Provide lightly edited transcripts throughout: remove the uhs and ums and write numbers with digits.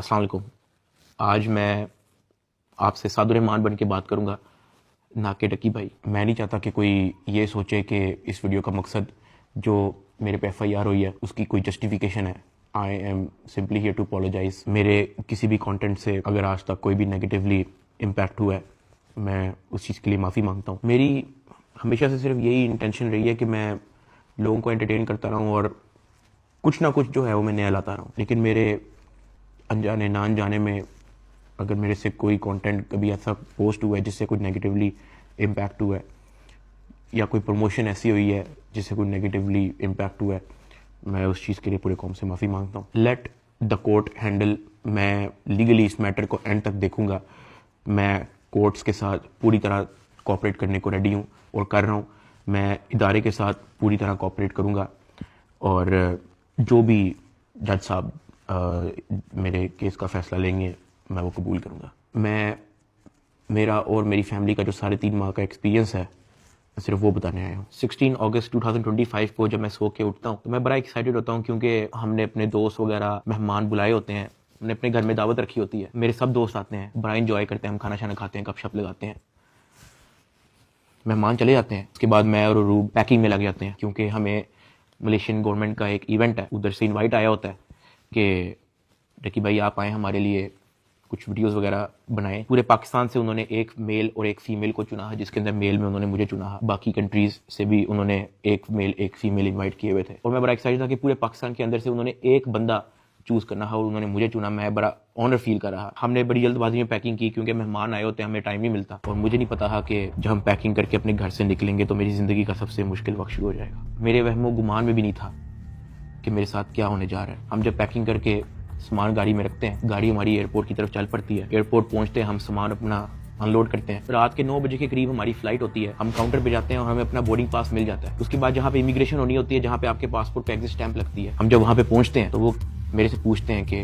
अस्सलाम वालेकुम। आज मैं आपसे सादुर्रहमान बन के बात करूंगा, ना कि डकी भाई। मैं नहीं चाहता कि कोई ये सोचे कि इस वीडियो का मकसद जो मेरे पे FIR हुई है उसकी कोई जस्टिफिकेशन है। I am simply here to apologise. मेरे किसी भी कंटेंट से अगर आज तक कोई भी नेगेटिवली इम्पैक्ट हुआ है, मैं उस चीज़ के लिए माफ़ी मांगता हूँ। मेरी हमेशा से सिर्फ यही इंटेंशन रही है कि मैं लोगों को एंटरटेन करता रहूँ और कुछ ना कुछ जो है वो मैं नया लाता रहूँ। लेकिन मेरे अनजाने ना अनजाने में अगर मेरे से कोई कंटेंट कभी ऐसा पोस्ट हुआ है जिससे कुछ नेगेटिवली इम्पैक्ट हुआ है, या कोई प्रमोशन ऐसी हुई है जिससे कोई नेगेटिवली इम्पैक्ट हुआ है, मैं उस चीज़ के लिए पूरे कौम से माफ़ी मांगता हूँ। Let the court handle. मैं लीगली इस मैटर को एंड तक देखूंगा। मैं कोर्ट्स के साथ पूरी तरह कोऑपरेट करने को रेडी हूँ और कर रहा हूँ। मैं इदारे के साथ पूरी तरह कोऑपरेट करूँगा और जो भी जज साहब मेरे केस का फैसला लेंगे मैं वो कबूल करूँगा। मेरा और मेरी फैमिली का जो 3.5 माह का एक्सपीरियंस है सिर्फ वो बताने आया हूँ। 16 अगस्त 2025 को जब मैं सो के उठता हूँ तो मैं बड़ा एक्साइटेड होता हूँ, क्योंकि हमने अपने दोस्त वगैरह मेहमान बुलाए होते हैं, हमने अपने घर में दावत रखी होती है, मेरे सब दोस्त आते हैं, बड़ा इंजॉय करते हैं, हम खाना शाना खाते हैं, गपशप लगाते हैं, मेहमान चले जाते हैं। उसके बाद मैं और रूब पैकिंग में लग जाते हैं, क्योंकि हमें मलेशियन गवर्नमेंट का एक इवेंट है, उधर से इनवाइट आया होता है कि डकी भाई आप आए, हमारे लिए कुछ वीडियोस वगैरह बनाए। पूरे पाकिस्तान से उन्होंने एक मेल और एक फीमेल को चुना है, जिसके अंदर मेल में उन्होंने मुझे चुना है। बाकी कंट्रीज से भी उन्होंने एक मेल एक फीमेल इनवाइट किए हुए थे और मैं बड़ा एक्साइटेड था कि पूरे पाकिस्तान के अंदर से उन्होंने एक बंदा चूज करना है और उन्होंने मुझे चुना। मैं बड़ा ऑनर फील कर रहा। हमने बड़ी जल्दबाजी में पैकिंग की, क्योंकि मेहमान आए होते हैं, हमें टाइम नहीं मिलता, और मुझे नहीं पता था कि जब हम पैकिंग करके अपने घर से निकलेंगे तो मेरी जिंदगी का सबसे मुश्किल वक्त शुरू हो जाएगा। मेरे वहमो गुमान में भी नहीं था कि मेरे साथ क्या होने जा रहा है। हम जब पैकिंग करके सामान गाड़ी में रखते हैं, गाड़ी हमारी एयरपोर्ट की तरफ चल पड़ती है। एयरपोर्ट पहुंचते हैं, हम सामान अपना अनलोड करते हैं। रात के 9 बजे के करीब हमारी फ्लाइट होती है। हम काउंटर पे जाते हैं और हमें अपना बोर्डिंग पास मिल जाता है। उसके बाद जहाँ पे इमिग्रेशन होनी होती है, जहाँ पे आपके पासपोर्ट पे एग्जिट स्टैंप लगती है, हम जब वहाँ पे पहुंचते हैं तो वो मेरे से पूछते हैं कि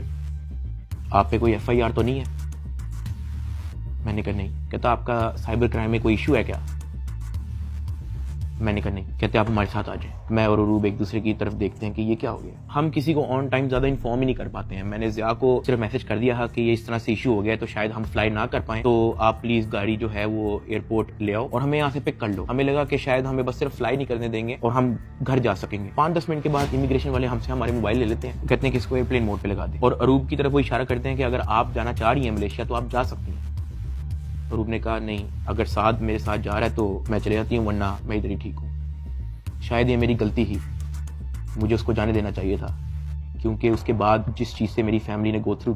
आप पे कोई FIR तो नहीं है। मैंने कहा नहीं। कहता आपका साइबर क्राइम में कोई इशू है क्या? मैंने कहा नहीं। कहते आप हमारे साथ आ जाएं। मैं और अरूब एक दूसरे की तरफ देखते हैं कि ये क्या हो गया। हम किसी को ऑन टाइम ज्यादा इन्फॉर्म ही नहीं कर पाते हैं। मैंने ज़िया को सिर्फ मैसेज कर दिया है कि ये इस तरह से इशू हो गया है, तो शायद हम फ्लाई ना कर पाए, तो आप प्लीज गाड़ी जो है वो एयरपोर्ट ले आओ और हमें यहाँ से पिक कर लो। हमें लगा कि शायद हमें बस सिर्फ फ्लाई नहीं करने देंगे और हम घर जा सकेंगे। 5-10 मिनट के बाद इमिग्रेशन वाले हमसे हमारे मोबाइल ले लेते हैं, कहते हैं कि इसको एयरप्लेन मोड पे लगा दें, और अरूब की तरफ वो इशारा करते हैं कि अगर आप जाना चाह रही हैं मलेशिया तो आप जा सकती हैं। अरूब ने कहा नहीं, अगर साथ मेरे साथ जा रहा है तो मैं चले जाती हूँ, वरना मैं इधर ही ठीक हूँ। शायद ये मेरी गलती ही, मुझे उसको जाने देना चाहिए था, क्योंकि उसके बाद जिस चीज़ से मेरी फैमिली ने गो थ्रू